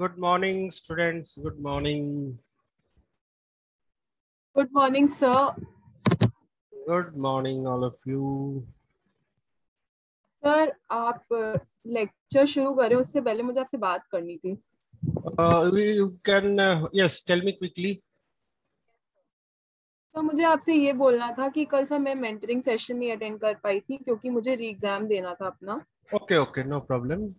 Good morning, students. Good morning. Good morning, sir. Good morning, all of you. Sir आप lecture शुरू करें उससे पहले मुझे आपसे बात करनी थी. You can, yes, tell me quickly. तो मुझे आपसे ये बोलना था कि कल सर मैं मेंटरिंग सेशन नहीं अटेंड कर पाई थी क्योंकि मुझे री एग्जाम देना था अपना. Okay, no problem.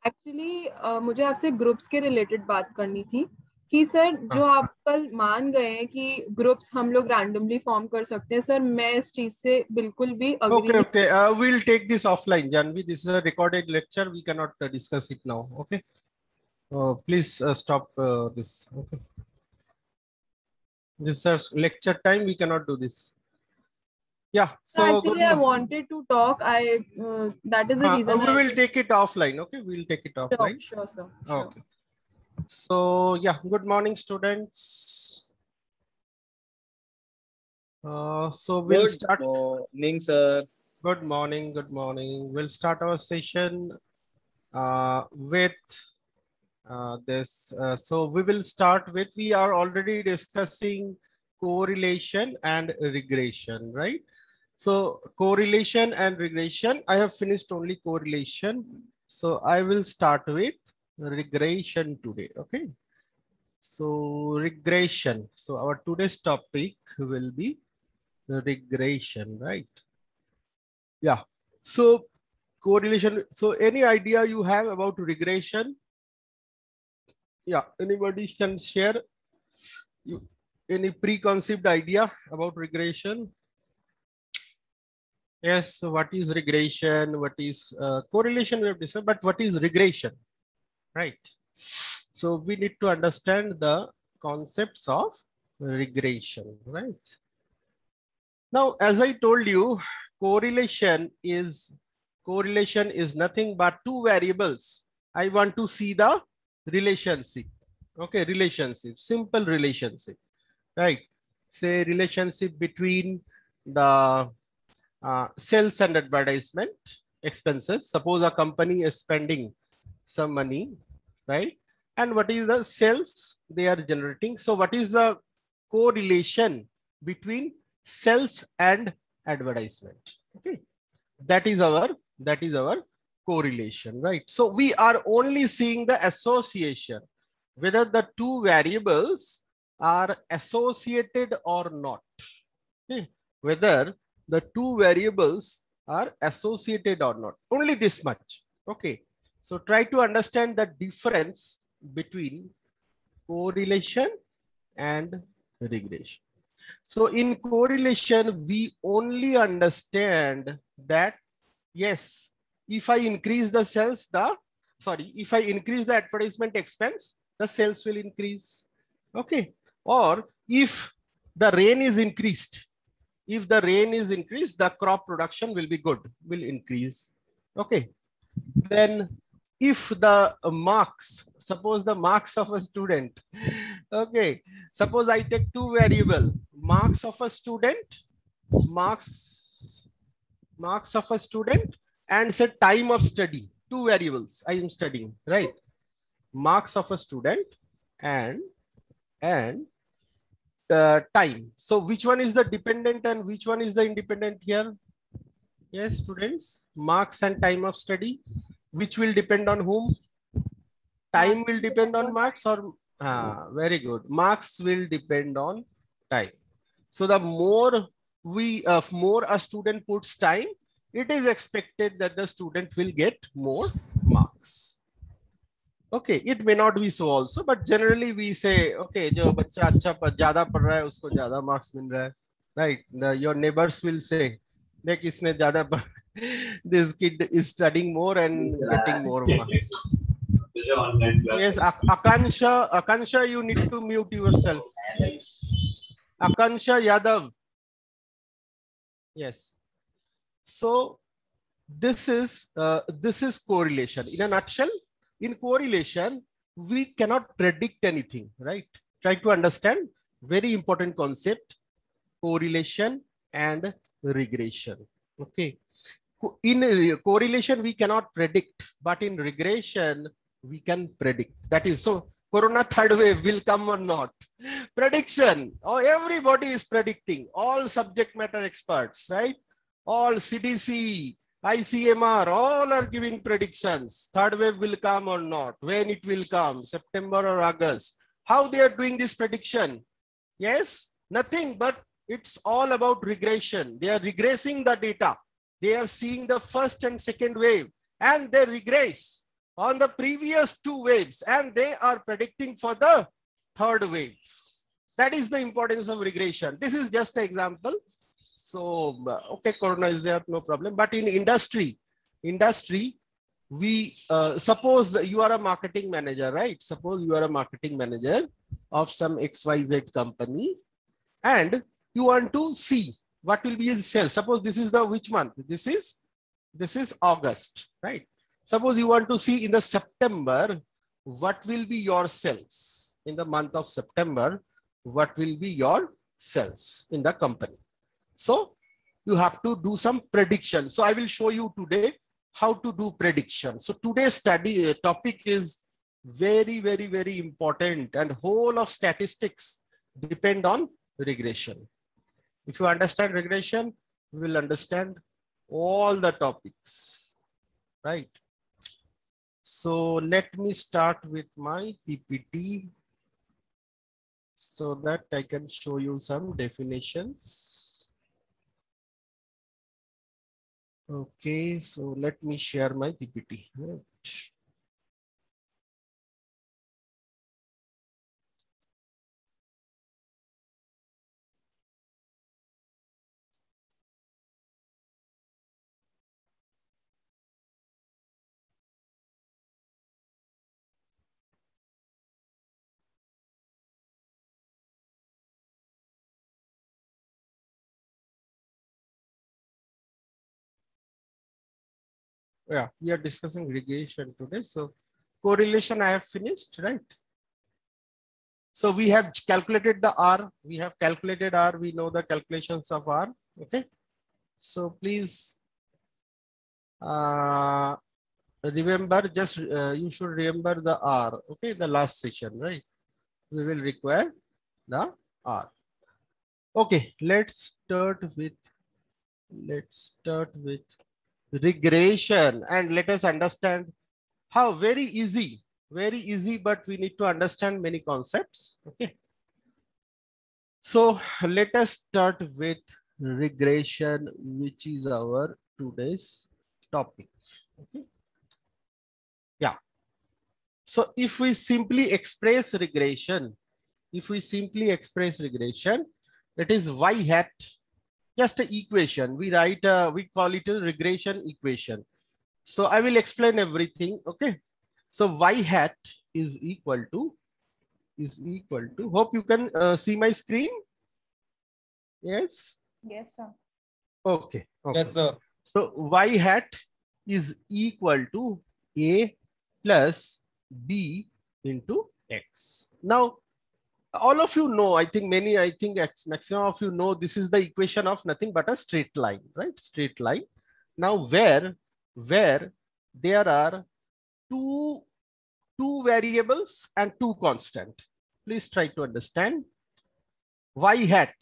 एक्चुअली मुझे आपसे ग्रुप्स के रिलेटेड बात करनी थी कि सर जो आप कल मान गए हैं कि ग्रुप्स हम लोग रैंडमली फॉर्म कर सकते हैं, सर मैं इस चीज से बिल्कुल भी अग्री नहीं. Okay. We'll take this offline, Janvi. This is a recorded lecture. We cannot discuss it now. Okay. Please stop this. Okay. This is lecture time. We cannot do this. Yeah. So Actually, I wanted to talk. That is the reason. we will take it offline. Okay. We'll take it offline. Sure, sir. Sure. Okay. So yeah. Good morning, students. So we'll start. Good morning, sir. Good morning. Good morning. We'll start our session with this. So we will start with, we are already discussing correlation and regression, right? So correlation and regression, I have finished only correlation. So I will start with regression today. Okay. So regression. So our today's topic will be regression, right? Yeah. So correlation. So any idea you have about regression? Yeah. Anybody can share any preconceived idea about regression? Yes. So what is regression? What is correlation? We have discussed, but what is regression? Right. So we need to understand the concepts of regression, right? Now, as I told you, correlation is nothing but two variables. I want to see the relationship. Okay, relationship, simple relationship, right? Say relationship between the sales and advertisement expenses. Suppose a company is spending some money, right? And what is the sales they are generating? So what is the correlation between sales and advertisement? Okay, that is our correlation, right? So we are only seeing the association, whether the two variables are associated or not. Okay, whether the two variables are associated or not, only this much. Okay, so try to understand the difference between correlation and regression. So in correlation, we only understand that, yes, if I increase the sales, if I increase the advertisement expense, the sales will increase. Okay. Or if the rain is increased, the crop production will be good, will increase. Okay. Then if the marks, suppose the marks of a student, okay, suppose I take two variable, marks of a student, and say time of study, two variables I am studying, right? Marks of a student and time. So which one is the dependent and which one is the independent here? Yes, students, marks and time of study. Which will depend on whom? Time will depend on marks, or very good. Marks will depend on time. So the more a student puts time, it is expected that the student will get more marks. Okay, it may not be so also, but generally we say, okay, जो बच्चा अच्छा ज़्यादा पढ़ रहा है उसको ज़्यादा marks मिल रहा है, right? Your neighbors will say, देख इसने ज़्यादा पढ़, this kid is studying more and getting more marks. Yes, Akansha, you need to mute yourself. Akansha Yadav. Yes. So this is correlation. In a nutshell, in correlation, we cannot predict anything, right? Try to understand very important concept, correlation and regression. Okay. In correlation, we cannot predict, but in regression, we can predict. That is, so Corona third wave will come or not. Prediction. Oh, everybody is predicting. All subject matter experts, right? All CDC, ICMR, all are giving predictions. Third wave will come or not. When it will come, September or August. How they are doing this prediction? Yes, nothing, but it's all about regression. They are regressing the data. They are seeing the first and second wave and they regress on the previous two waves and they are predicting for the third wave. That is the importance of regression. This is just an example. So, okay, Corona is there, no problem. But in industry, we suppose that you are a marketing manager, right? Suppose you are a marketing manager of some XYZ company and you want to see what will be his sales. Suppose this is the which month? This is August, right? Suppose you want to see in the September, what will be your sales in the month of September? What will be your sales in the company? So you have to do some prediction. So I will show you today how to do prediction. So today's study topic is very, very, very important and whole of statistics depend on regression. If you understand regression, you will understand all the topics, right? So let me start with my PPT so that I can show you some definitions. Okay, so let me share my PPT. Right. Yeah, we are discussing regression today. So correlation I have finished, right? So we have calculated the R. We have calculated R. We know the calculations of R. Okay. So please remember, just you should remember the R. Okay, the last session, right? We will require the R. Okay, let's start with regression and let us understand how very easy, but we need to understand many concepts. Okay. So let us start with regression, which is our today's topic. Okay. Yeah. So if we simply express regression, that is y hat, just an equation. We write, we call it a regression equation. So I will explain everything. Okay. So y hat is equal to, hope you can see my screen. Yes. Yes, sir. Okay. Yes, sir. So y hat is equal to a plus b into x. Now, all of you know, I think maximum of you know, this is the equation of nothing but a straight line, right? Straight line. Now, where there are two variables and two constant. Please try to understand. Y hat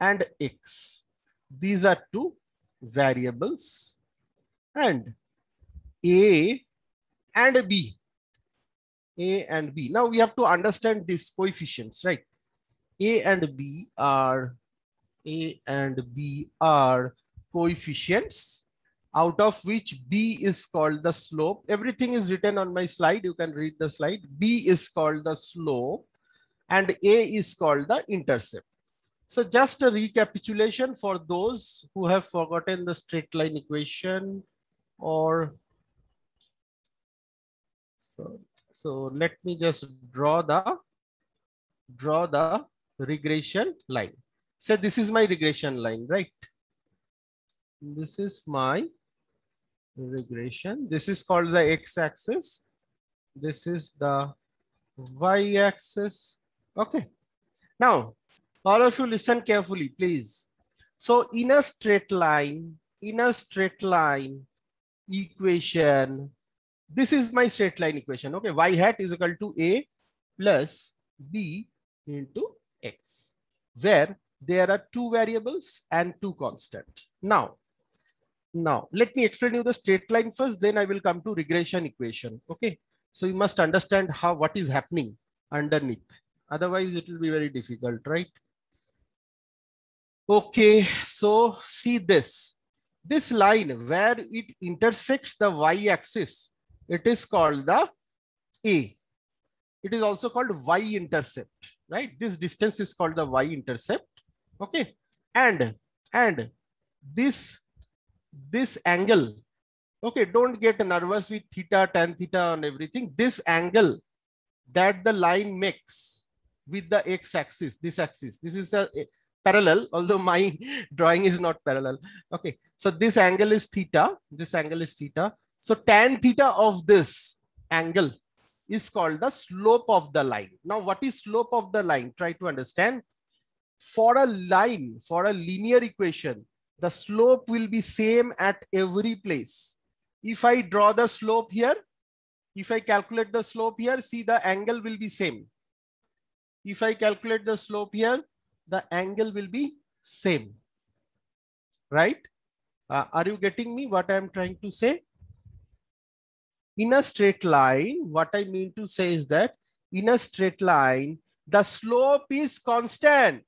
and x. These are two variables and a and b. A and B. Now we have to understand these coefficients, right? A and B are coefficients, out of which B is called the slope. Everything is written on my slide. You can read the slide. B is called the slope and A is called the intercept. So just a recapitulation for those who have forgotten the straight line equation or so let me just draw the regression line. So this is my regression line, right? This is my regression. This is called the x-axis. This is the y-axis. Okay. Now, all of you listen carefully, please. So in a straight line equation, This is my straight line equation. Okay, y hat is equal to a plus b into x, where there are two variables and two constant. Now let me explain you the straight line first, then I will come to regression equation. Okay, so you must understand what is happening underneath. Otherwise, it will be very difficult, right? Okay, so see this line where it intersects the y-axis, it is called the A. It is also called y-intercept, right? This distance is called the y-intercept. Okay, and this angle. Okay, don't get nervous with theta, tan theta, and everything. This angle that the line makes with the x-axis, this axis, this is a parallel, although my drawing is not parallel. Okay, so this angle is theta, this angle is theta. So tan theta of this angle is called the slope of the line. Now, what is slope of the line? Try to understand. For a line, for a linear equation, the slope will be same at every place. If I draw the slope here, if I calculate the slope here, see the angle will be same. If I calculate the slope here, the angle will be same, right? Are you getting me what I am trying to say? In a straight line, what I mean to say is that in a straight line, the slope is constant.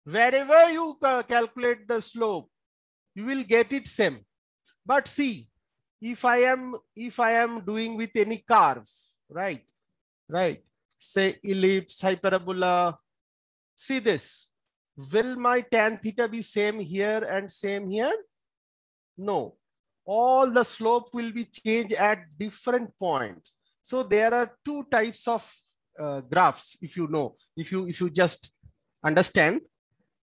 Wherever you calculate the slope, you will get it same. But see, if I am doing with any curve, right? Say ellipse, hyperbola. See this. Will my tan theta be same here and same here? No. All the slope will be changed at different points. So there are two types of graphs. If you know, if you just understand,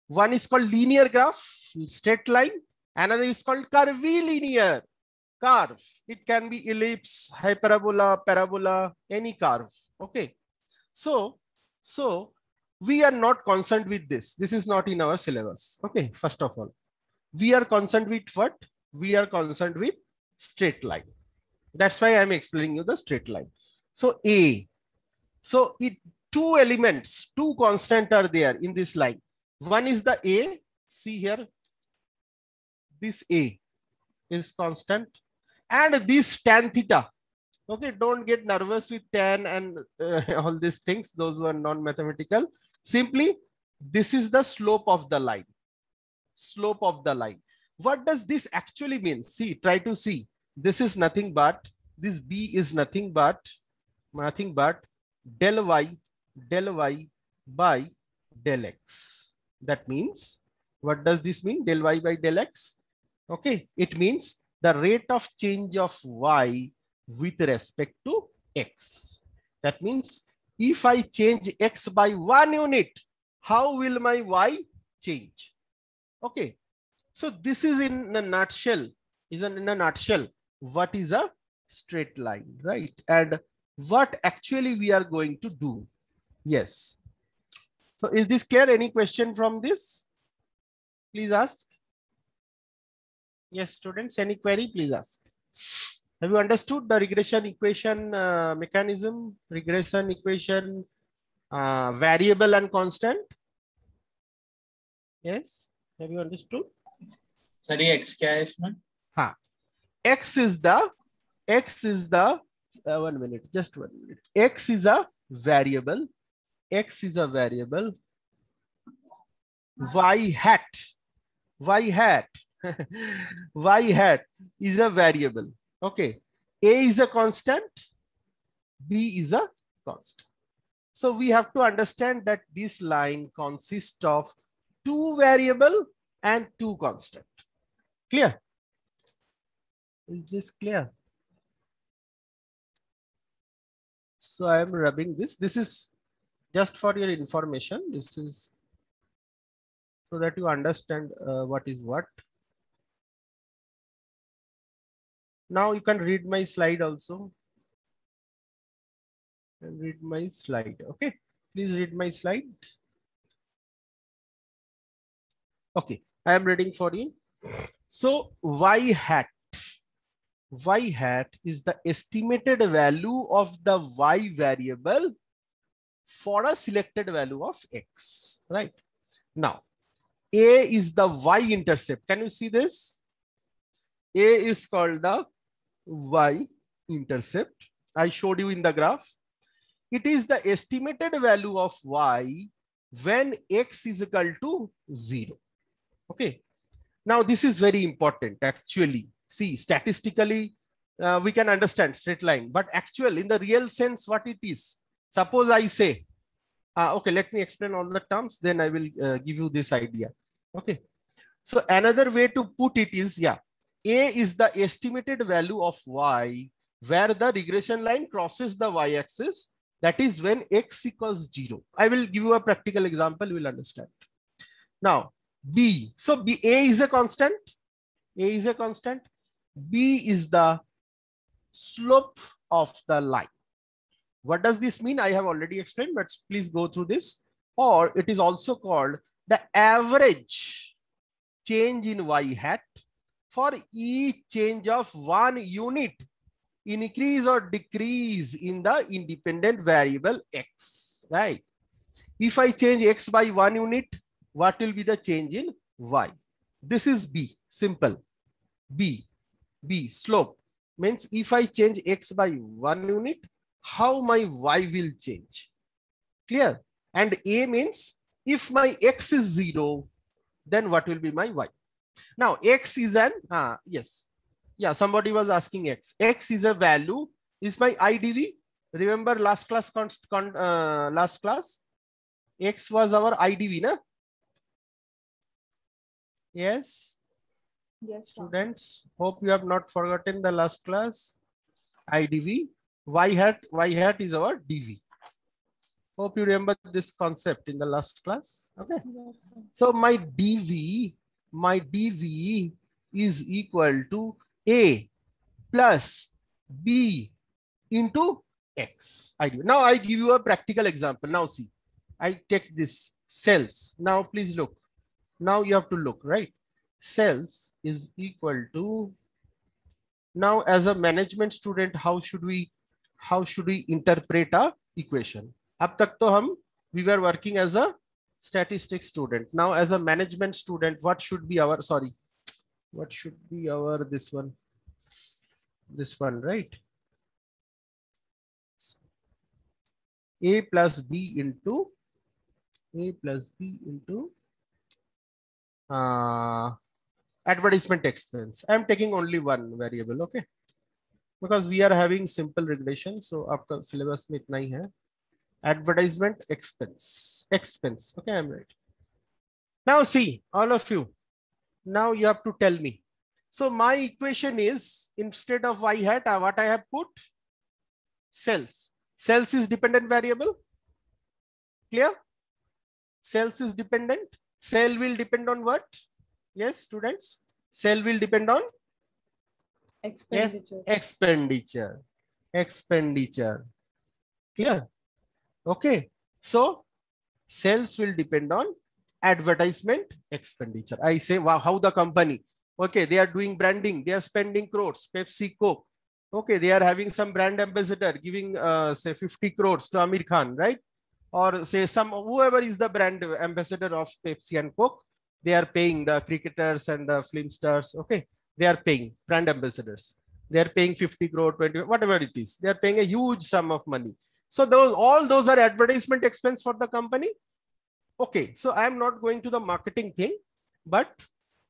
one is called linear graph, straight line. Another is called curvilinear curve. It can be ellipse, hyperbola, parabola, any curve. Okay. So we are not concerned with this. This is not in our syllabus. Okay. First of all, we are concerned with what? We are concerned with straight line. That's why I'm explaining you the straight line. So A. So two elements, two constant are there in this line. One is the A. See here. This A is constant. And this tan theta. Okay, don't get nervous with tan and all these things. Those who are non-mathematical. Simply, this is the slope of the line. Slope of the line. What does this actually mean? See, try to see. This is nothing but, this B is nothing but del y by del x. That means, what does this mean? Del y by del x. Okay, it means the rate of change of y with respect to x. That means if I change x by 1 unit, how will my y change? Okay. So this is in a nutshell, what is a straight line, right? And what actually we are going to do. Yes. So is this clear? Any question from this? Please ask. Yes, students, any query, please ask. Have you understood the regression equation mechanism? Regression equation, variable and constant? Yes. Have you understood? Sorry, x क्या है इसमें? हाँ, x is the 1 minute, just 1 minute. X is a variable. Y hat y hat is a variable. Okay, A is a constant, B is a constant. So we have to understand that this line consists of two variable and two constant. Clear? Is this clear? So I am rubbing this. This is just for your information. This is so that you understand what is what. Now you can read my slide also. And read my slide. Okay, please read my slide. Okay, I am reading for you. So y hat y hat is the estimated value of the y variable for a selected value of x, right? Now, A is the y-intercept. Can you see this? A is called the y-intercept. I showed you in the graph. It is the estimated value of y when x is equal to 0. Okay. Now, this is very important actually. See, statistically, we can understand straight line, but actually in the real sense, what it is. Suppose I say, okay, let me explain all the terms, then I will give you this idea. Okay. So another way to put it is, yeah, A is the estimated value of y where the regression line crosses the y-axis. That is when x equals 0. I will give you a practical example, you will understand. Now, B. So B, A is a constant. A is a constant. B is the slope of the line. What does this mean? I have already explained, but please go through this. Or it is also called the average change in y hat for each change of 1 unit, increase or decrease in the independent variable x, right? If I change x by 1 unit, what will be the change in y? This is B, simple. B, slope means if I change x by 1 unit, how my y will change. Clear? And A means if my x is 0, then what will be my y? Now, x is an, yes. Yeah, somebody was asking x. X is a value, is my IDV. Remember last class, X was our IDV, na? Yes. Yes, Students, hope you have not forgotten the last class. IDV, y hat is our DV. Hope you remember this concept in the last class. Okay. Yes, so my DV is equal to A plus B into X. Now I give you a practical example. Now see, I take this cells. Now please look. Now you have to look, right? Cells is equal to, now as a management student, how should we interpret a equation? Ab tak to we were working as a statistics student. Now as a management student, what should be our, this one, right? A plus B into advertisement expense. I am taking only one variable, okay? Because we are having simple regression, so आपका syllabus में इतना ही है. Advertisement expense. Okay, I'm right. Now see, all of you. Now you have to tell me. So my equation is, instead of y hat, what I have put? Cells. Cells is dependent variable. Clear? Cells is dependent. Cell will depend on what? Yes, students. Cell will depend on expenditure. Expenditure. Clear? Okay. So cells will depend on advertisement expenditure. I say, wow, how the company, okay, they are doing branding, they are spending crores, Pepsi, Coke. Okay, they are having some brand ambassador giving say 50 crores to Amir Khan, right? Or say whoever is the brand ambassador of Pepsi and Coke, they are paying the cricketers and the film stars. Okay, they are paying brand ambassadors. They are paying 50 crore, 20, whatever it is. They are paying a huge sum of money. So all those are advertisement expense for the company. Okay, so I am not going to the marketing thing, but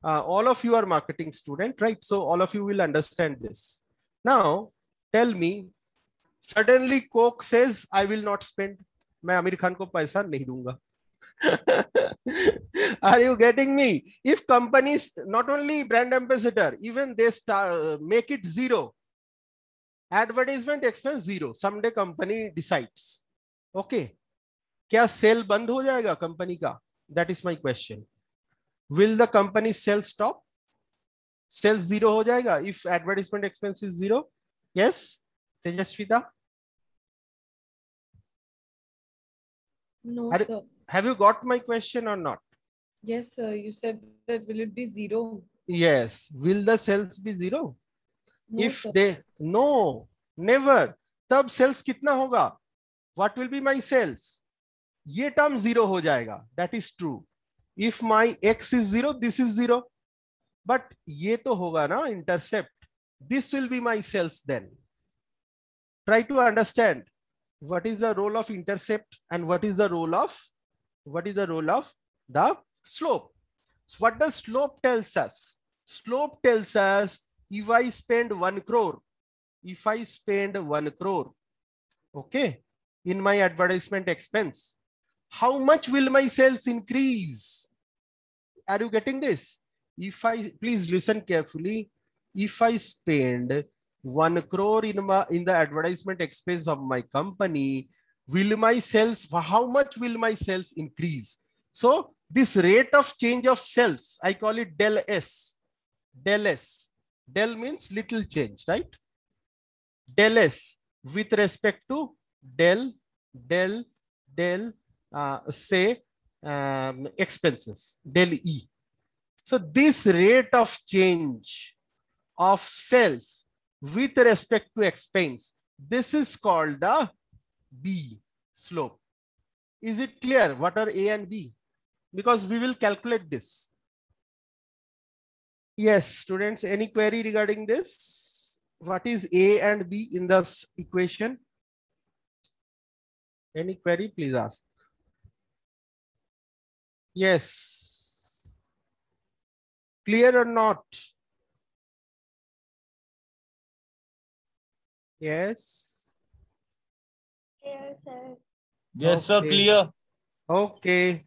all of you are marketing student, right? So all of you will understand this. Now, tell me, suddenly Coke says, I will not spend. मैं आमिर खान को पैसा नहीं दूंगा. Are you getting me? If companies, not only brand ambassador, even they make it zero. Advertisement expense zero. Someday company decides. Okay. क्या cell बंद हो जाएगा company का? That is my question. Will the company sell stop? Sales zero हो जाएगा if advertisement expense is zero? Yes, Tejaswita? No, sir. Have you got my question or not? Yes, sir. You said that will it be zero? Yes. Will the sales be zero? if they no never, तब sales कितना होगा, what will be my sales, ये term 0 हो जाएगा, that is true. If my x is 0, this is 0, but ये तो होगा ना intercept, this will be my sales then. Try to understand what is the role of intercept and what is the role of the slope. What does slope tells us? Slope tells us if I spend 1 crore, okay, in my advertisement expense, how much will my sales increase? Are you getting this? If I, please listen carefully, if I spend 1 crore in the advertisement expense of my company, will my sales, how much will my sales increase? So this rate of change of sales, I call it del S. Del S. Del means little change, right? Del S with respect to del say expenses, del E. So this rate of change of sales with respect to expense, this is called the B slope. Is it clear what are A and B? Because we will calculate this. Yes, students, any query regarding this? What is A and B in this equation? Any query, please ask. Yes. Clear or not? Yes. Yes, sir. Yes, sir, clear. Okay.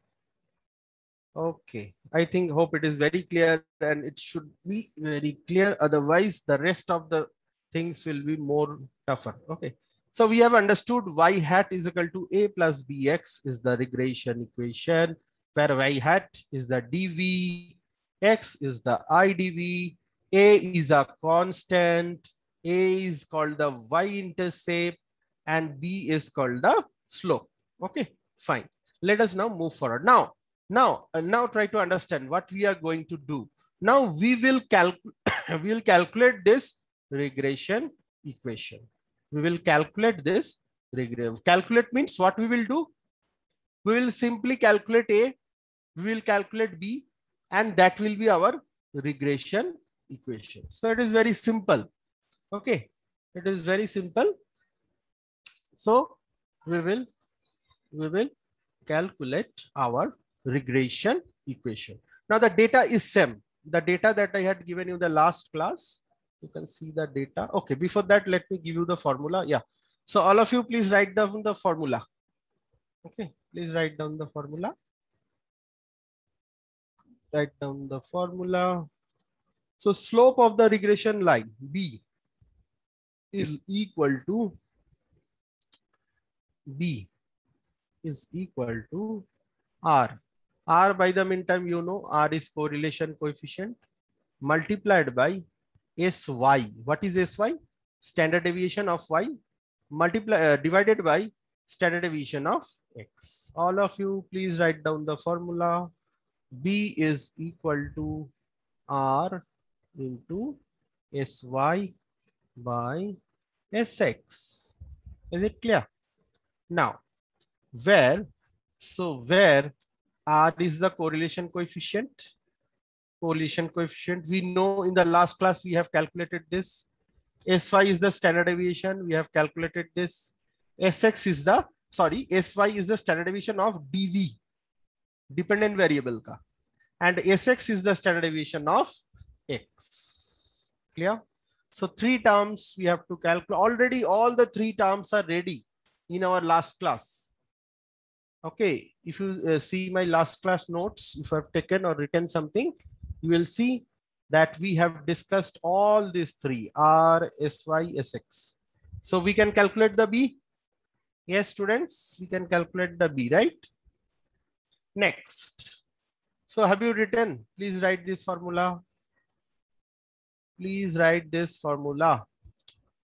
Okay. I think, hope it is very clear, and it should be very clear. Otherwise, the rest of the things will be more tougher. Okay. So we have understood y hat is equal to a plus bx is the regression equation, where y hat is the dv, x is the idv, a is a constant, a is called the y-intercept, and b is called the slope. Okay, fine. Let us now move forward. Now try to understand what we are going to do. Now we will calculate this regression equation. We will calculate this regression. Calculate means what we will do? We will simply calculate A, we will calculate B, and that will be our regression equation. So it is very simple. Okay, it is very simple. So we will calculate our regression equation. Now the data is same. The data that I had given you in the last class. You can see the data. Okay, before that, let me give you the formula. Yeah. So all of you, please write down the formula. Okay, please write down the formula. Write down the formula. So slope of the regression line B is equal to R. R, by the meantime, you know, R is correlation coefficient multiplied by SY. What is SY? Standard deviation of Y divided by standard deviation of X. All of you, please write down the formula. B is equal to R into SY by SX. Is it clear? Now, where R is the correlation coefficient. We know in the last class we have calculated this. SY is the standard deviation. We have calculated this. SY is the standard deviation of DV, dependent variable ka. And SX is the standard deviation of X. Clear? So 3 terms we have to calculate. Already all the 3 terms are ready in our last class. Okay, if you see my last class notes, if I've taken or written something, you will see that we have discussed all these 3, R, SY, SX. So we can calculate the B. Yes, students, we can calculate the B, right? Next. So have you written? Please write this formula. Please write this formula.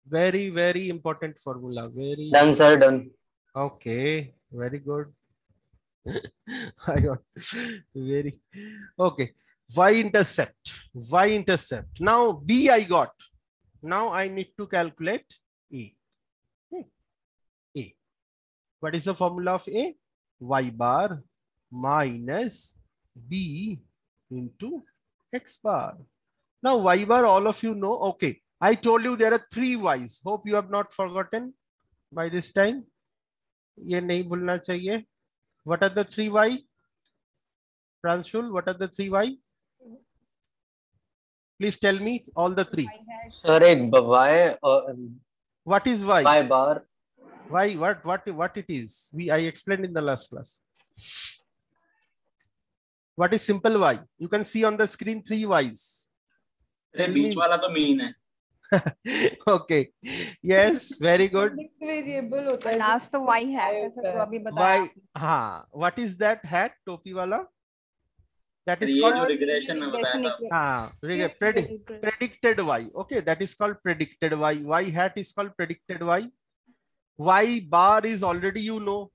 Very, very important formula. Very done, sir, done. Okay, very good. I got very okay. Y-intercept. Now B I got. Now I need to calculate A. Okay. A. What is the formula of A? Y bar minus B into X bar. Now Y bar, all of you know. Okay. I told you there are 3 Y's. Hope you have not forgotten by this time. ये नहीं भूलना चाहिए. What are the 3 Y? Pranshul, what are the 3 Y? Please tell me all the 3. Sir, एक Y What is Y? Y bar. Y, what it is? I explained in the last class. What is simple Y? You can see on the screen 3 Y's. बीच वाला तो mean है. Okay. Yes, very good. Variable होता है last तो y है sir, तो अभी बताया. Y, हाँ. What is that hat? टोपी वाला? That is ये called जो रिग्रेशन में बताया था. predicted Y. Okay, that is called predicted Y. Y hat is called predicted Y. Y bar is already, you know,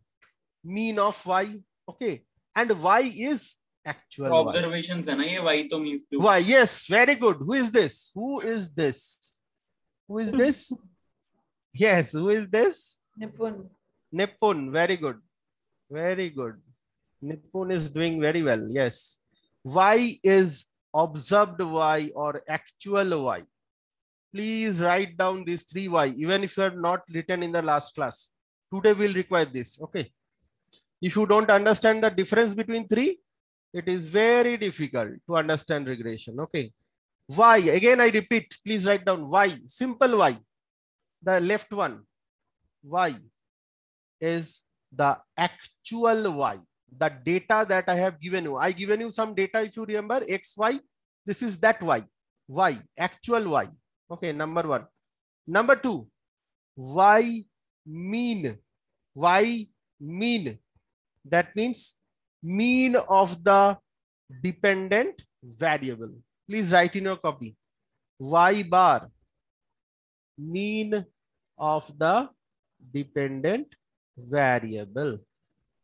mean of Y. Okay, and Y is actual Y. Observations है ना ये. Y तो means to. Y, yes, very good. Who is this? Who is this? Who is this? Yes, who is this? निपुण. Nipun, very good. Very good. Nipun is doing very well. Yes. Y is observed Y or actual Y. Please write down these 3 Y, even if you have not written in the last class. Today we'll require this. Okay. If you don't understand the difference between 3, it is very difficult to understand regression. Okay. Y, again I repeat, please write down Y, simple Y, the left one. Y is the actual Y, the data that I have given you. I given you some data, if you remember, X, Y. This is that Y, Y, actual Y. Okay, number 1. Number 2, Y mean. Y mean. That means mean of the dependent variable. Please write in your copy. Y bar, mean of the dependent variable.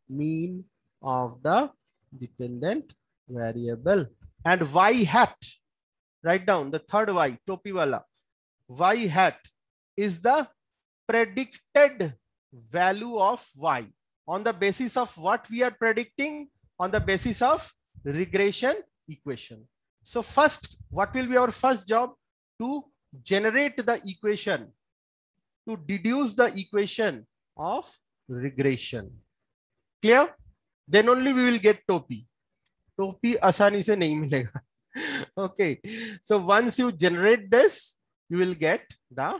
Mean of the dependent variable. And Y hat, write down the third Y, topi wala. Y hat is the predicted value of Y. On the basis of what we are predicting? On the basis of regression equation. So first, what will be our first job? To generate the equation, to deduce the equation of regression. Clear? Then only we will get topi. Topi asani se nahi milega. Okay. So once you generate this, you will get the,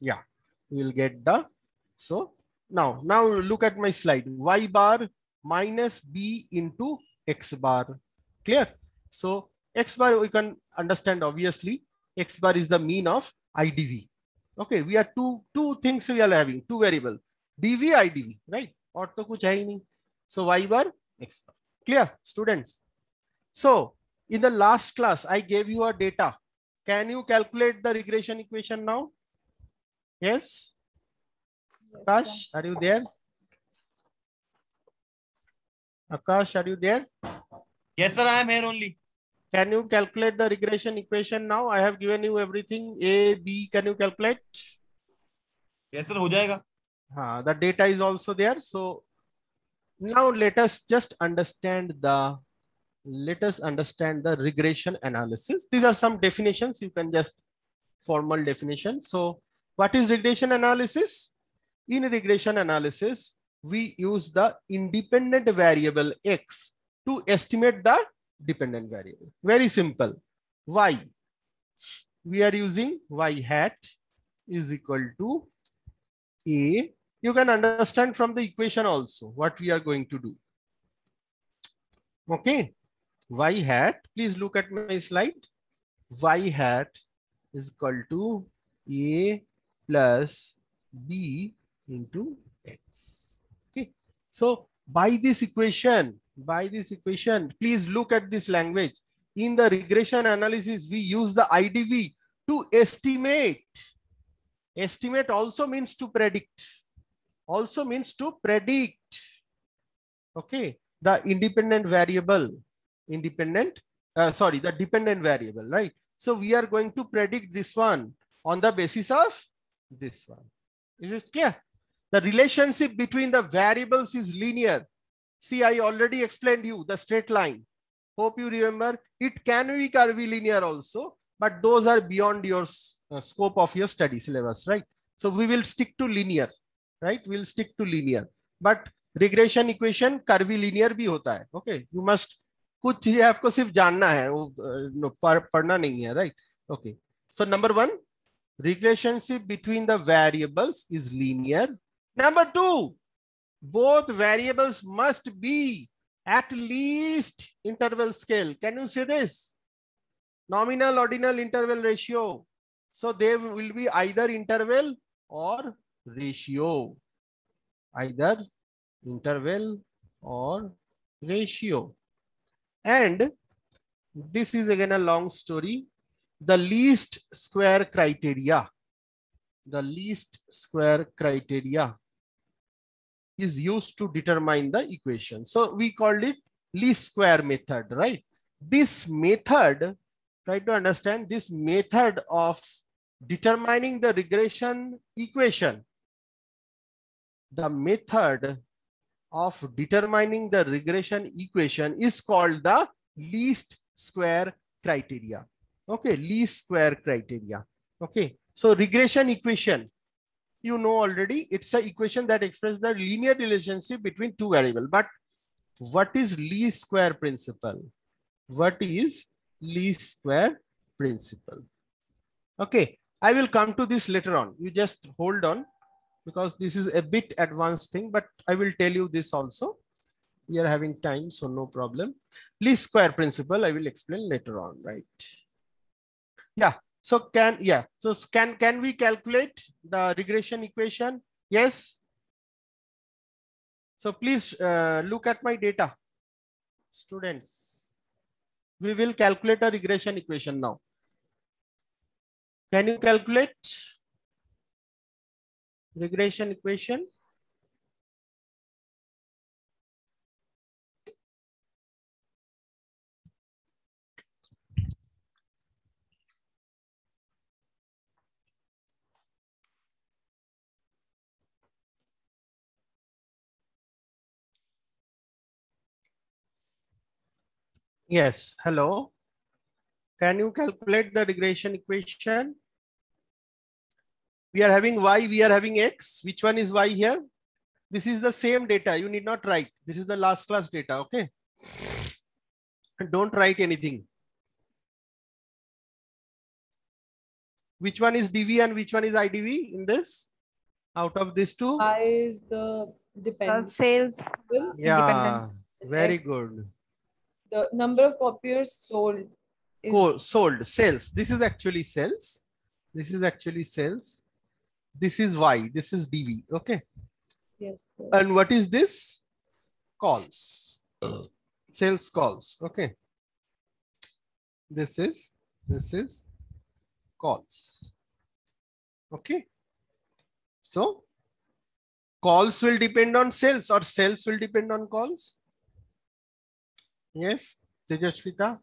yeah, you will get the, so now look at my slide. Y bar minus B into X bar. Clear? So X bar we can understand obviously. X bar is the mean of IDV. Okay, we are two things we are having, 2 variables, DV, IDV, right? Or to kuch hai nahi. So Y bar, X bar. Clear, students? So in the last class, I gave you a data. Can you calculate the regression equation now? Yes? Akash, are you there? Akash, are you there? Yes sir, I am here only. Can you calculate the regression equation now? I have given you everything. A, B, can you calculate? Yes sir, हो जाएगा. The data is also there. So now let us just understand the regression analysis. These are some definitions. You can just formal definition. So what is regression analysis? In regression analysis, we use the independent variable X to estimate the dependent variable. Very simple. Y. We are using Y hat is equal to A. You can understand from the equation also what we are going to do. Okay. Y hat, please look at my slide. Y hat is equal to A plus B into X. Okay. So by this equation, please look at this language. In the regression analysis, we use the IDV to estimate. Estimate also means to predict. Also means to predict. Okay. The independent variable sorry, the dependent variable, right? So we are going to predict this one on the basis of this one. Is it clear? The relationship between the variables is linear. See, I already explained you the straight line. Hope you remember. It can be curvilinear also, but those are beyond your scope of your study syllabus, right? So we will stick to linear, right? We'll stick to linear. But regression equation curvilinear भी होता है. Okay, you must, कुछ चीजें आपको सिर्फ जानना है, वो पढ़ना नहीं है, right? Okay. So number one, relationship between the variables is linear. Number two, both variables must be at least interval scale. Can you say this? Nominal ordinal interval ratio. So they will be either interval or ratio. Either interval or ratio. And this is again a long story. The least square criteria. The least square criteria is used to determine the equation. So we called it least square method, right? This method, try to understand this method of determining the regression equation. The method of determining the regression equation is called the least square criteria. Okay, least square criteria. Okay, so regression equation, you know already, it's an equation that expresses the linear relationship between two variables. But what is least square principle? What is least square principle? Okay, I will come to this later on. You just hold on, because this is a bit advanced thing, but I will tell you this also. We are having time, so no problem. Least square principle, I will explain later on, right? Yeah. So can we calculate the regression equation? Yes. So please look at my data, students. We will calculate a regression equation now. Can you calculate regression equation? Yes, hello. Can you calculate the regression equation? We are having y, we are having x. Which one is y here? This is the same data. You need not write. This is the last class data, okay? Don't write anything. Which one is dv and which one is idv in this? Out of these two? I is the dependent. Sales. Yeah, very good. The number of copiers sold. Sold, sales. This is actually sales. This is actually sales. This is y. This is dv. Okay. Yes. Sir. And what is this? Calls. Sales calls. Okay. This is calls. Okay. So calls will depend on sales, or sales will depend on calls. Yes, Tejaswita.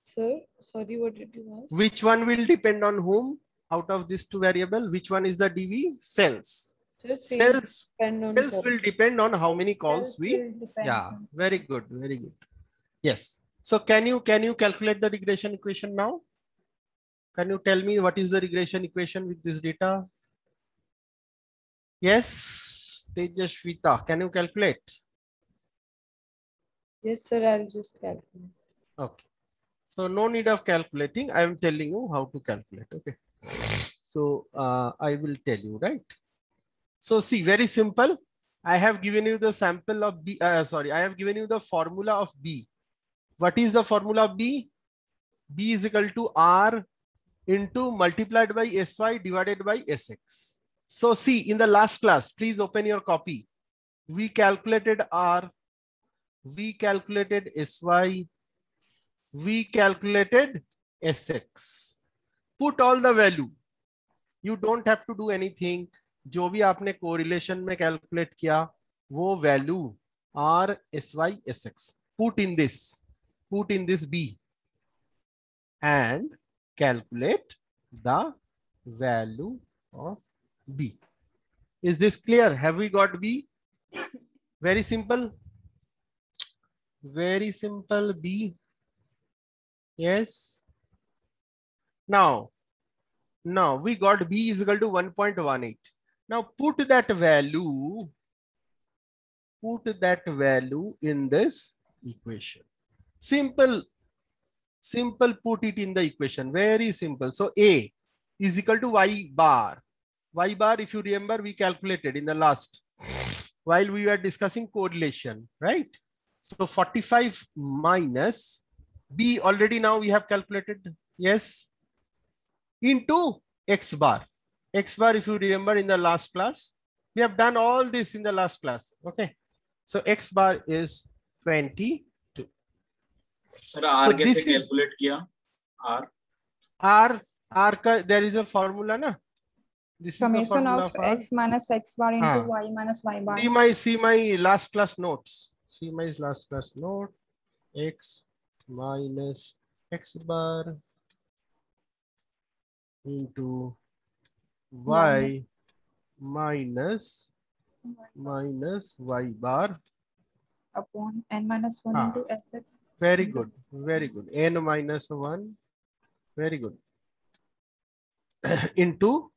Sir, sorry, what did you ask? Which one will depend on whom out of these two variables? Which one is the DV? Sales. Sir, Sales will depend on how many calls we. Yeah, very good, very good. Yes. So can you calculate the regression equation now? Can you tell me what is the regression equation with this data? Yes, Tejaswita, can you calculate? Yes, sir, I'll just calculate. Okay. So no need of calculating. I am telling you how to calculate. Okay. So I will tell you, right? So see, very simple. I have given you the sample of B. I have given you the formula of B. What is the formula of B? B is equal to R into multiplied by SY divided by SX. So see, in the last class, please open your copy. We calculated R. We calculated SY, we calculated SX. Put all the value. You don't have to do anything. जो भी आपने correlation में calculate किया, वो value R, SY, SX. Put in this. put in this B and calculate the value of B. Is this clear? Have we got B? Very simple. Very simple B. Yes. Now we got B is equal to 1.18. Now put that value in this equation. Simple put it in the equation. Very simple. So A is equal to Y bar. Y bar, if you remember, we calculated in the last while we were discussing correlation, right? So 45 minus B already now we have calculated. Yes. Into X bar. X bar, if you remember in the last class, we have done all this in the last class. Okay. So X bar is 22. Sir, R so कैसे calculate किया? R का there is a formula na. This Summation is the formula of x minus x bar into y minus y bar. See my last class notes. See my last class note. X minus x bar into y minus y bar upon n minus 1 into sx. Very good. Very good. N minus 1. Very good. Into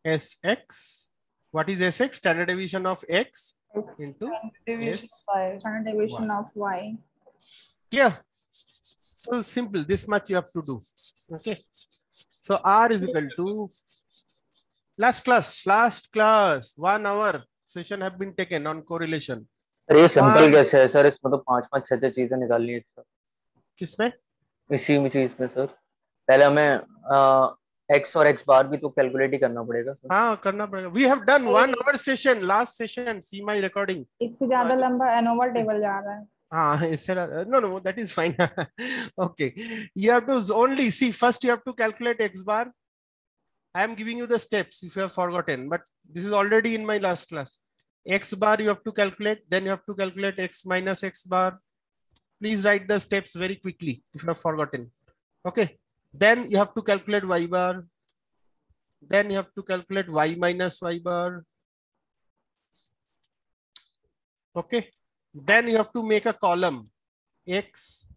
Sx. What is Sx? Standard deviation of x into Standard deviation of y. Yeah. So simple. This much you have to do. Okay. So R is equal to last class 1 hour session have been taken on correlation. अरे simple कैसे है sir? इसमें तो 5-5 6-6 चीजें निकालनी है sir. किसमें? इसी में सर. पहले हमें x और x बार भी तो कैलकुलेट ही करना पड़ेगा सर. हाँ करना पड़ेगा. We have done 1 hour session last session. See my recording. इससे ज्यादा लंबा एनोवा टेबल जा रहा है. No, that is fine. Okay, you have to only see first. You have to calculate x bar. I am giving you the steps if you have forgotten, but this is already in my last class. X bar you have to calculate, then you have to calculate x minus x bar. Please write the steps very quickly if you have forgotten. Okay, then you have to calculate y bar. Then you have to calculate y minus y bar. Okay. Then you have to make a column x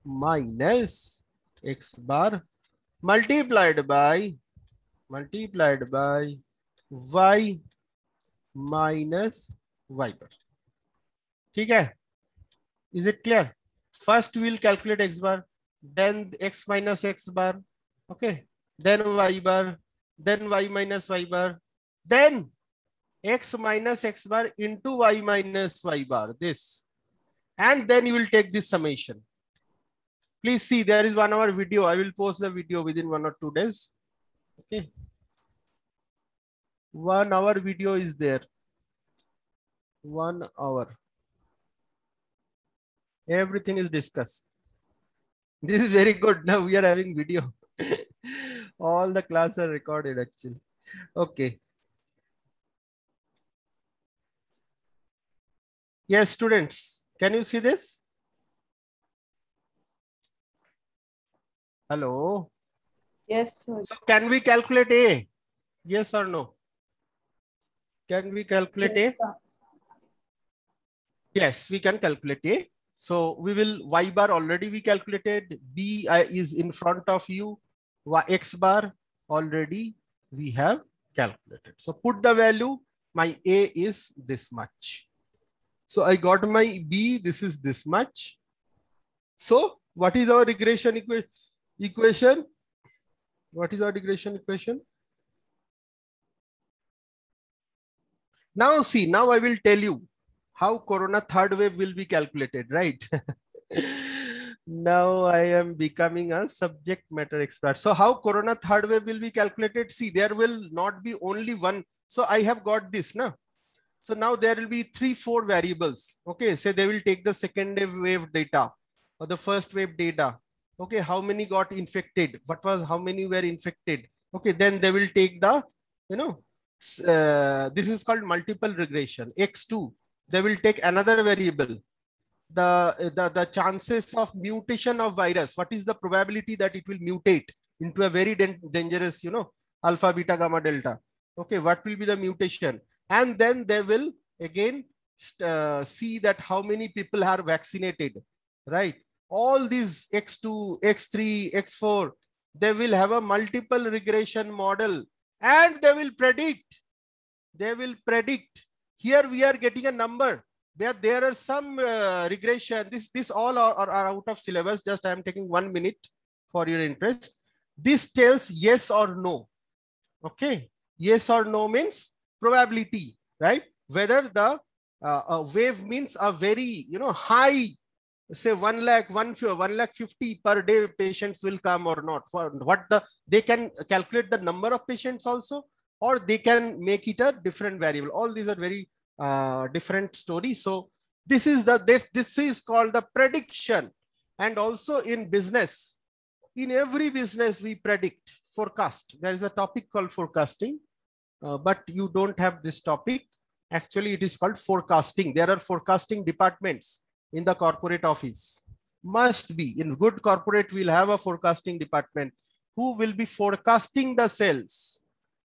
minus x bar multiplied by y minus y bar. ठीक है? Is it clear? First we will calculate x bar, then x minus x bar. Okay. Then y bar, then y minus y bar, then x minus x bar into y minus y bar, this, and then you will take this summation. Please see, there is 1 hour video. I will post the video within 1 or 2 days. Okay, 1 hour video is there. 1 hour, everything is discussed. This is very good. Now we are having video. All the classes are recorded actually. Okay. Yes, students, can you see this? Hello? Yes, sir. So can we calculate A? Yes or no? Can we calculate A? Yes, we can calculate A. So we will, y bar already we calculated, B is in front of you, x bar already we have calculated. So put the value, my A is this much. So I got my B, this is this much. So what is our regression equation? What is our regression equation? Now see, now I will tell you how corona third wave will be calculated, right? Now I am becoming a subject matter expert. So how corona third wave will be calculated? See, there will not be only one. So I have got this now. So now there will be 3-4 variables. Okay, so they will take the second wave data or the first wave data. Okay, how many got infected? How many were infected? Okay, then they will take the, this is called multiple regression. X2, they will take another variable. the chances of mutation of virus. What is the probability that it will mutate into a very dangerous, alpha, beta, gamma, delta? Okay, what will be the mutation? And then they will again see that how many people are vaccinated, right? All these X2, X3, X4, they will have a multiple regression model, and they will predict. Here we are getting a number where there are some regression. This all are out of syllabus. Just I am taking 1 minute for your interest. This tells yes or no. Okay, yes or no means probability, right? Whether the wave means a very high, say 150 per day patients will come or not. For what they can calculate the number of patients also, or they can make it a different variable. All these are very different stories. So this is this is called the prediction. And also in business, in every business we predict, forecast. There is a topic called forecasting, but you don't have this topic. Actually, it is called forecasting. There are forecasting departments in the corporate office. Must be in good corporate, we'll have a forecasting department who will be forecasting the sales,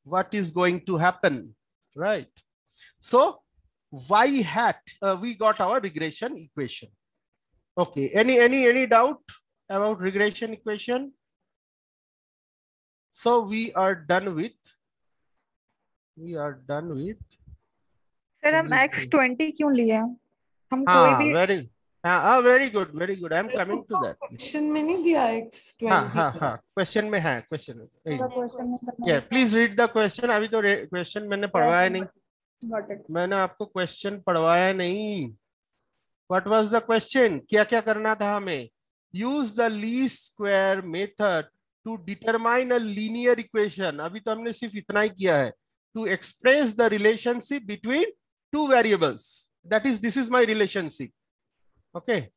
what is going to happen, right? So y hat, we got our regression equation. Okay, any doubt about regression equation? So we are done with sir हम x20 क्यों लिए? हम कोई भी very good. I am coming to that. Question में नहीं दिया x20. Question में है, क्वेश्चन में. Yeah, please read the question. अभी तो क्वेश्चन मैंने पढ़वाया नहीं. मैंने आपको क्वेश्चन पढ़वाया नहीं. What was the question? क्या क्या करना था हमें? Use the least square method to determine a linear equation. अभी तो हमने सिर्फ इतना ही किया है. To express the relationship between two variables. That is, this is my relationship. Okay,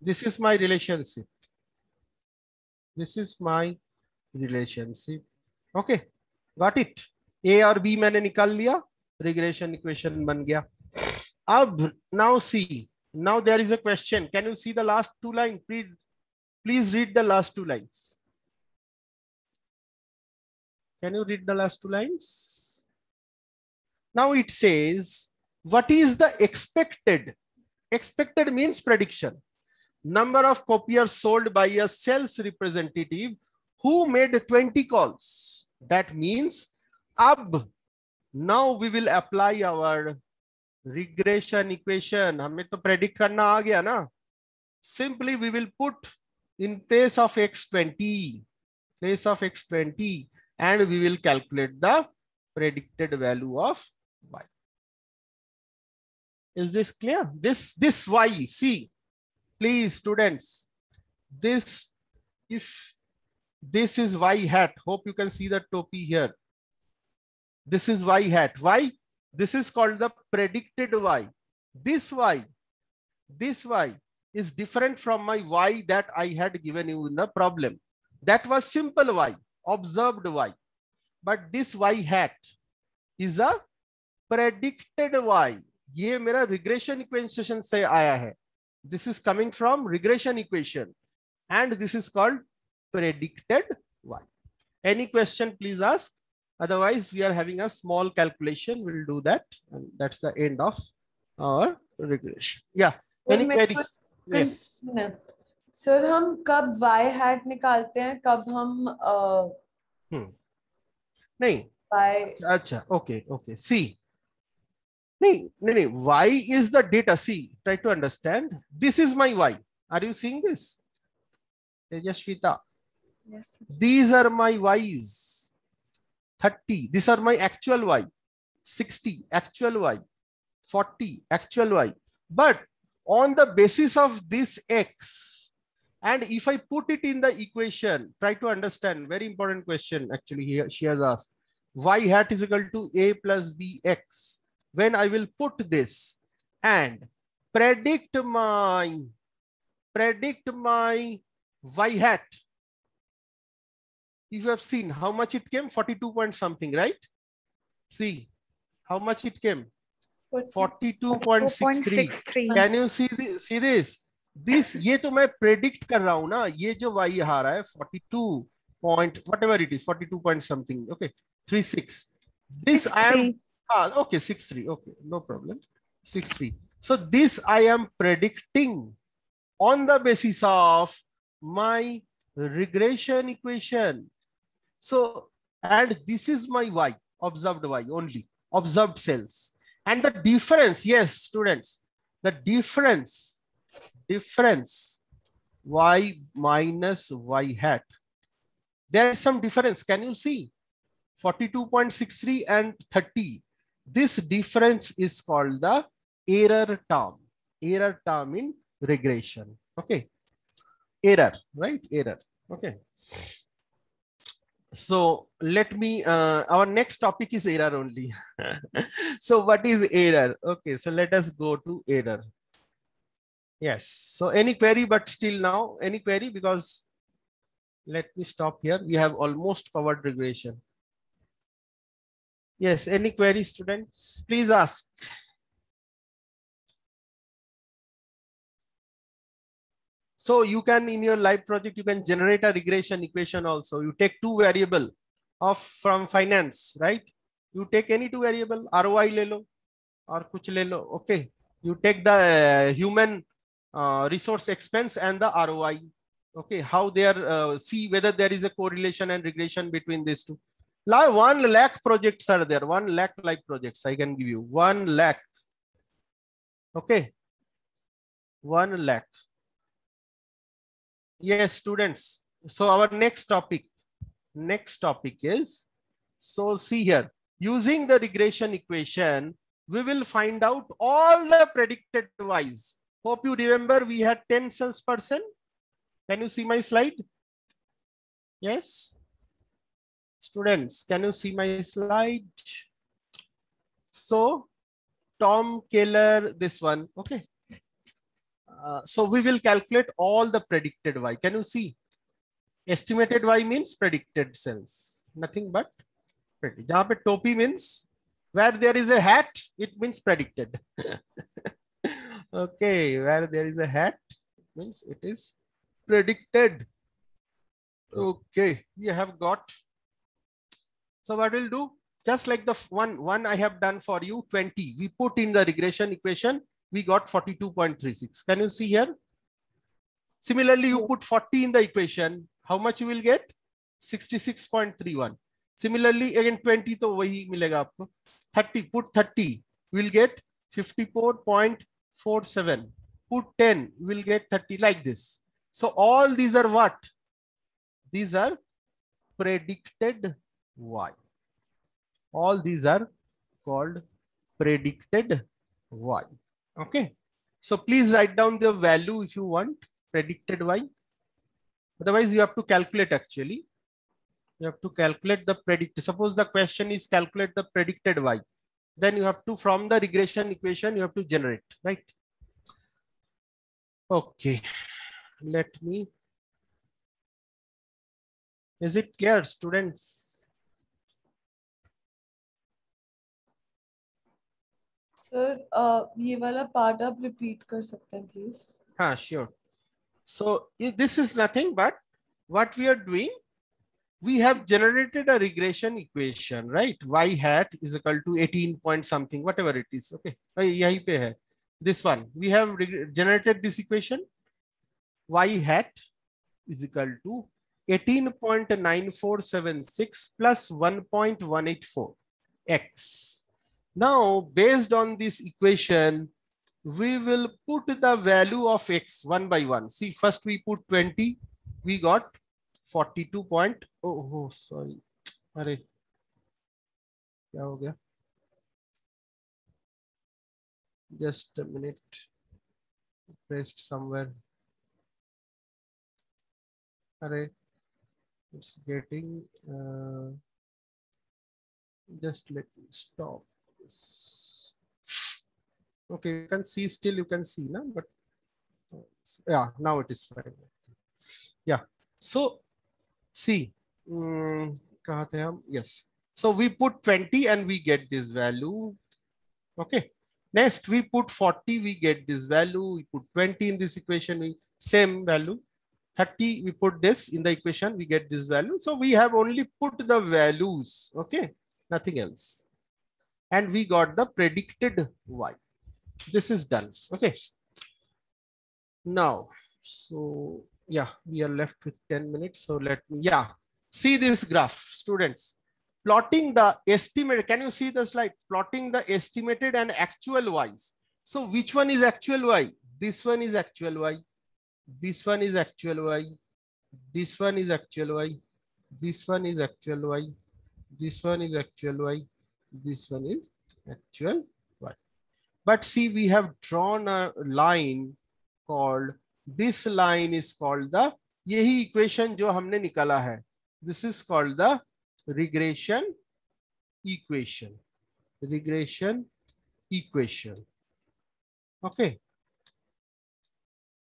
this is my relationship. Okay, got it. A और B मैंने निकाल लिया, regression equation बन गया. अब now see, now there is a question. Can you see the last two lines? Please read the last two lines. Can you read the last two lines? Now it says, what is the expected? Expected means prediction. Number of copiers sold by a sales representative who made 20 calls. That means, now we will apply our regression equation. हमें तो predict करना आ गया ना. Simply we will put in place of x20, and we will calculate the predicted value of y. Is this clear? This y, see, please students, if this is y hat, hope you can see the topi here. This is y hat. Why? This is called the predicted y. This y is different from my y that I had given you in the problem. That was simple y, observed y. But this y hat is a predicted y. ये मेरा regression equation से आया है. This is coming from regression equation, and this is called predicted y. Any question, please ask. Otherwise, we are having a small calculation. We'll do that, and that's the end of our regression. Yeah. Any query? Yes. Sir हम कब y hat निकालते हैं, कब हम नहीं. y. अच्छा, okay. See. No. Y is the data. See, try to understand. This is my y. Are you seeing this? Tejasvita. Yes. These are my y's. 30. These are my actual y. 60 actual y. 40 actual y. But on the basis of this x, and if I put it in the equation, try to understand. Very important question. Actually, here she has asked. Y hat is equal to a plus bx. When I will put this and predict my y hat, if you have seen how much it came, 42 point something, right? See how much it came, 42.63. 2.63. Can you see this? This ये तो मैं predict कर रहा हूँ ना, ये जो y आ रहा है 42 point whatever it is, 42 point something, okay, 36. This I am okay 63, okay, no problem, 63. So this I am predicting on the basis of my regression equation. So, and this is my y, observed y only, observed cells. And the difference, yes, students, the difference y minus y hat. There is some difference. Can you see? 42.63 and 30. This difference is called the error term in regression. Okay. Error, right? Error. Okay. So let me, our next topic is error only. So what is error? Okay, so let us go to error. Yes, so any query, but still now, any query, because let me stop here. We have almost covered regression. Yes, any query, students? Please ask. So you can, in your live project, you can generate a regression equation also. You take two variable from finance, right? You take any two variable, ROI le lo, or kuch le lo, okay. You take the human resource expense and the ROI, okay. How they are, see whether there is a correlation and regression between these two. 1 lakh projects are there, 1 lakh live projects I can give you, 1 lakh, okay, 1 lakh. Yes, students. So our next topic is, so see here, using the regression equation, we will find out all the predicted y's. Hope you remember we had 10 cells per cell. Can you see my slide? Yes. Students, can you see my slide? So Tom Keller, this one, okay. So we will calculate all the predicted y. Can you see? Estimated y means predicted cells. Nothing but predicted. Jahan pe topi means where there is a hat, it means predicted. Okay, where there is a hat, it means it is predicted. Okay, you have got. So what we'll do? Just like the one I have done for you, 20. We put in the regression equation. We got 42.36. Can you see here? Similarly, you put 40 in the equation. How much you will get? 66.31. Similarly, again 20 to wahi milega aapko. 30, put 30, we will get 54.47. Put 10, we will get 30, like this. So all these are what? These are predicted y. All these are called predicted y. Okay, so please write down the value if you want predicted y. Otherwise, you have to calculate actually. You have to calculate the predict. Suppose the question is calculate the predicted y. Then you have to, from the regression equation, you have to generate, right? Okay, let me. Is it clear, students? Sir ये वाला part आप repeat कर सकते हैं please? हाँ, sure. So this is nothing but what we are doing. We have generated a regression equation, right? Y hat is equal to 18 point something, whatever it is. Okay, yahi pe hai. This one we have generated this equation. Y hat is equal to 18.9476 plus 1.184 x. Now, based on this equation, we will put the value of x one by one. See, first we put 20, we got 42 point. Oh, sorry. Arre, kya ho gaya? Just a minute. Pressed somewhere. Arre, it's getting. Just let me stop. Okay, you can see, still you can see, no? But yeah, now it is fine. Yeah, so see, yes. So we put 20 and we get this value. Okay, Next, we put 40, we get this value. We put 20 in this equation, we same value. 30, we put this in the equation, we get this value. So we have only put the values, okay, nothing else. And we got the predicted y. This is done, okay. Now, so yeah, we are left with 10 minutes. So let me, yeah, see this graph, students. Plotting the estimate, can you see the slide? Plotting the estimated and actual y's. So which one is actual y? This one is actual y. This one is actual y. This one is actual y. This one is actual y. This one is actual y. This one is actual y. But see, we have drawn a line called, this line is called the, यही equation जो हमने निकाला है. This is called the regression equation. Regression equation. Okay.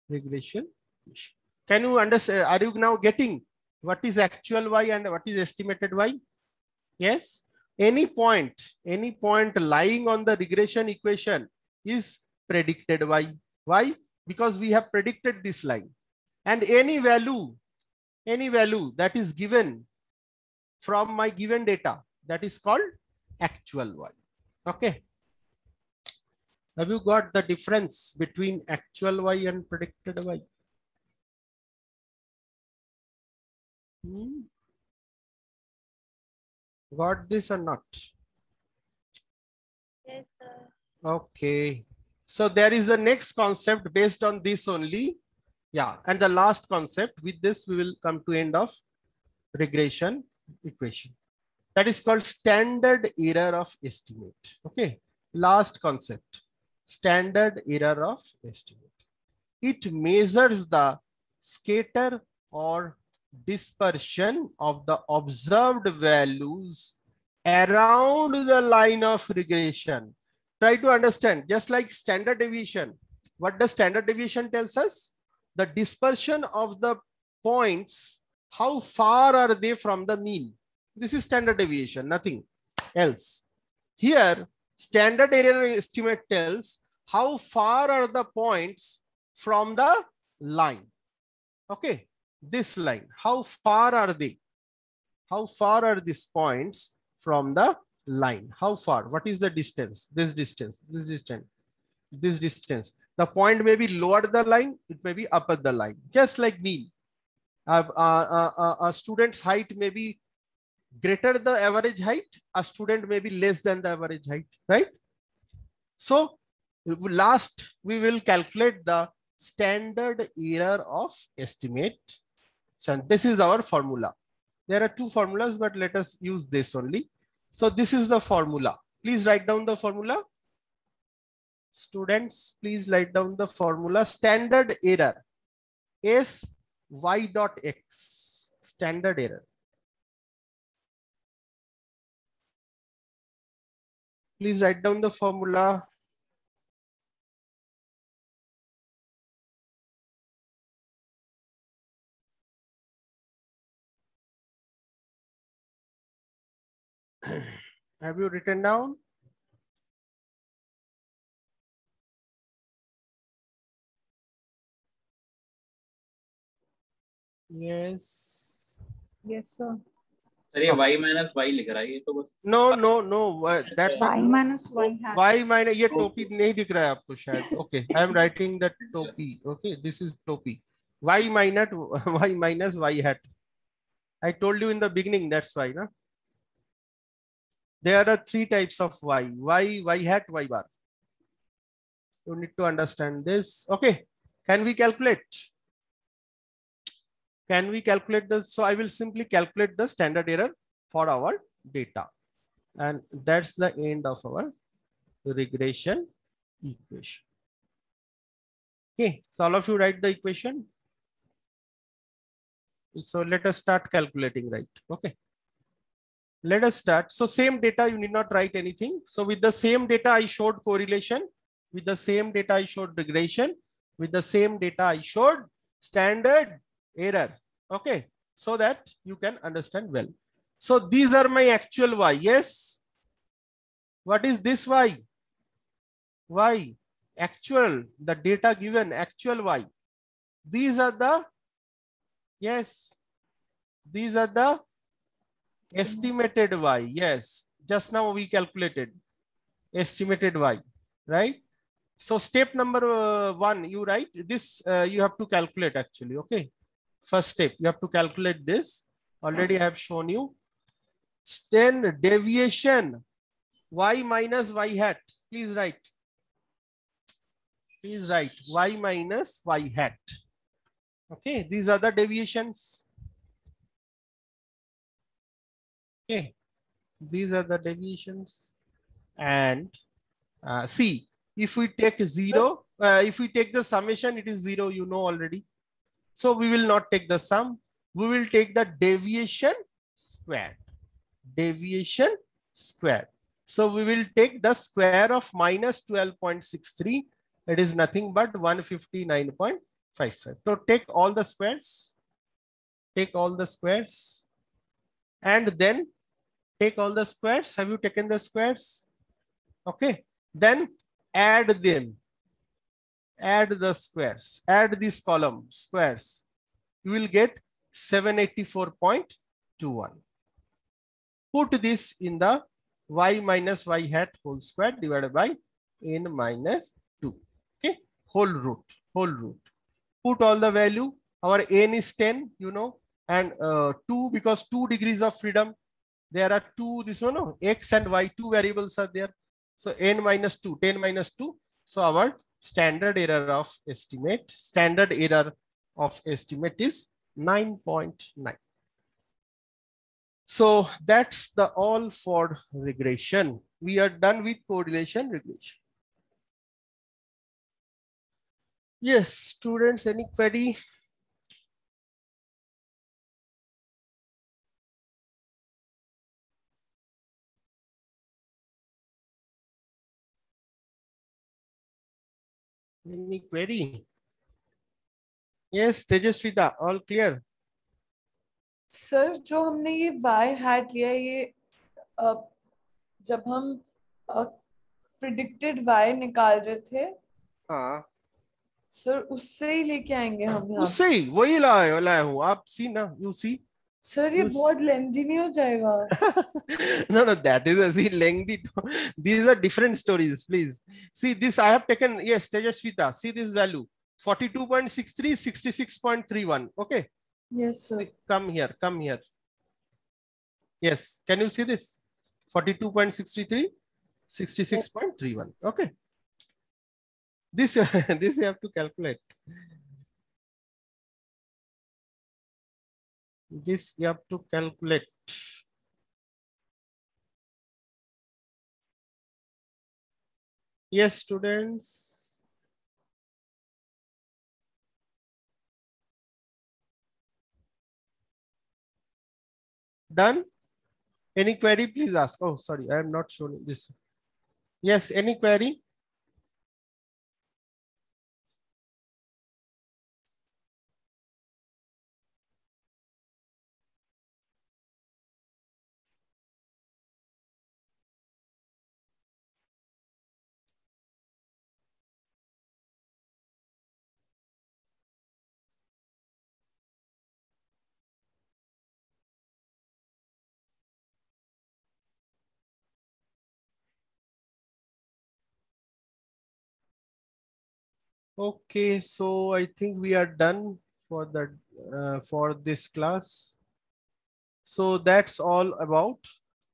Regression. Can you understand? Are you now getting what is actual y and what is estimated y? Yes. Any point lying on the regression equation is predicted y. Why? Because we have predicted this line. And any value that is given from my given data, that is called actual y. Okay. Have you got the difference between actual y and predicted y? Got this or not? Yes, sir. Okay. So there is the next concept based on this only. Yeah. And the last concept, with this we will come to end of regression equation. That is called standard error of estimate. Okay. Last concept, standard error of estimate. It measures the scatter or dispersion of the observed values around the line of regression. Try to understand, just like standard deviation. What does standard deviation tells us? The dispersion of the points, how far are they from the mean? This is standard deviation, nothing else. Here, standard error estimate tells how far are the points from the line. Okay, this line, how far are they? How far are these points from the line? How far? What is the distance? This distance, this distance, this distance. The point may be lower the line, it may be upper the line, just like mean. A student's height may be greater the average height, a student may be less than the average height, right? So last, we will calculate the standard error of estimate. So this is our formula. There are two formulas, but let us use this only. So this is the formula. Please write down the formula. Students, please write down the formula. Standard error is y dot x. Standard error. Please write down the formula. Have you written down? Yes. Yes, sir. Sir ये y minus y लिख रहा है ये तो बस. No. That's Y minus y hat. y minus, ये टोपी नहीं दिख रहा है आपको शायद. Okay, I am writing that टोपी. Okay, this is टोपी. Y minus y hat. I told you in the beginning, that's why, na? There are three types of y. Y hat, y bar. You need to understand this. Okay, can we calculate? Can we calculate this? So I will simply calculate the standard error for our data. And that's the end of our regression equation. Okay, so all of you write the equation. So let us start calculating, right? Okay. Let us start. So same data, you need not write anything. So with the same data, I showed correlation. With the same data, I showed regression. With the same data, I showed standard error. Okay, so that you can understand well. So these are my actual y. Yes. What is this y? Y, actual, the data given, actual Y. These are the, yes, these are the estimated Y. Yes, just now we calculated estimated Y, right? So step number 1, you write this, you have to calculate actually, okay? First step, you have to calculate this. Already I have shown you. Then deviation, Y minus Y hat. Please write. Please write Y minus Y hat. Okay, these are the deviations. Okay, these are the deviations. And see, if we take 0, if we take the summation, it is 0, you know already. So we will not take the sum. We will take the deviation squared. Deviation squared. So we will take the square of minus 12.63. It is nothing but 159.55. So take all the squares. Take all the squares. And then take all the squares. Have you taken the squares? Okay. Then add them. Add the squares. Add this column squares. You will get 784.21. Put this in the Y minus Y hat whole square divided by N minus 2. Okay. Whole root. Whole root. Put all the value. Our N is 10, you know, and 2, because 2 degrees of freedom. There are 2, this one, no, X and Y, 2 variables are there. So N minus 2, 10 minus 2. So our standard error of estimate is 9.9. So that's the all for regression. We are done with correlation regression. Yes, students, any query? Any query? Yes, Tejaswita, all clear? Sir जो हमने ये y hat लिया, ये जब हम predicted y निकाल रहे थे, हाँ, सर उससे ही लेके आएंगे हम यहाँ? उससे ही वही लाया हूँ. आप सी ना, you see. सर ये बहुत लेंथी नहीं हो जाएगा? No, that is a lengthy. These are different stories, please. See this, I have taken, yes, Tejaswita, see this value, 42.63, 66.31. Okay. Yes, sir. See, come here. Yes, can you see this? 42.63, 66.31. Okay. This, this you have to calculate. This you have to calculate. Yes, students. Done? Any query, please ask. Oh, sorry, I am not showing this. Yes, any query? Okay, so I think we are done for the for this class. So that's all about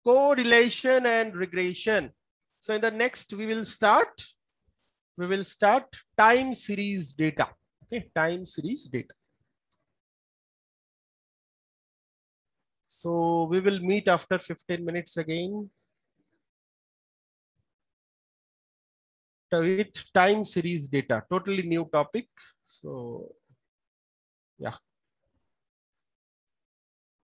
correlation and regression. So in the next we will start time series data. Okay, time series data. So we will meet after 15 minutes again with time series data, totally new topic. So yeah.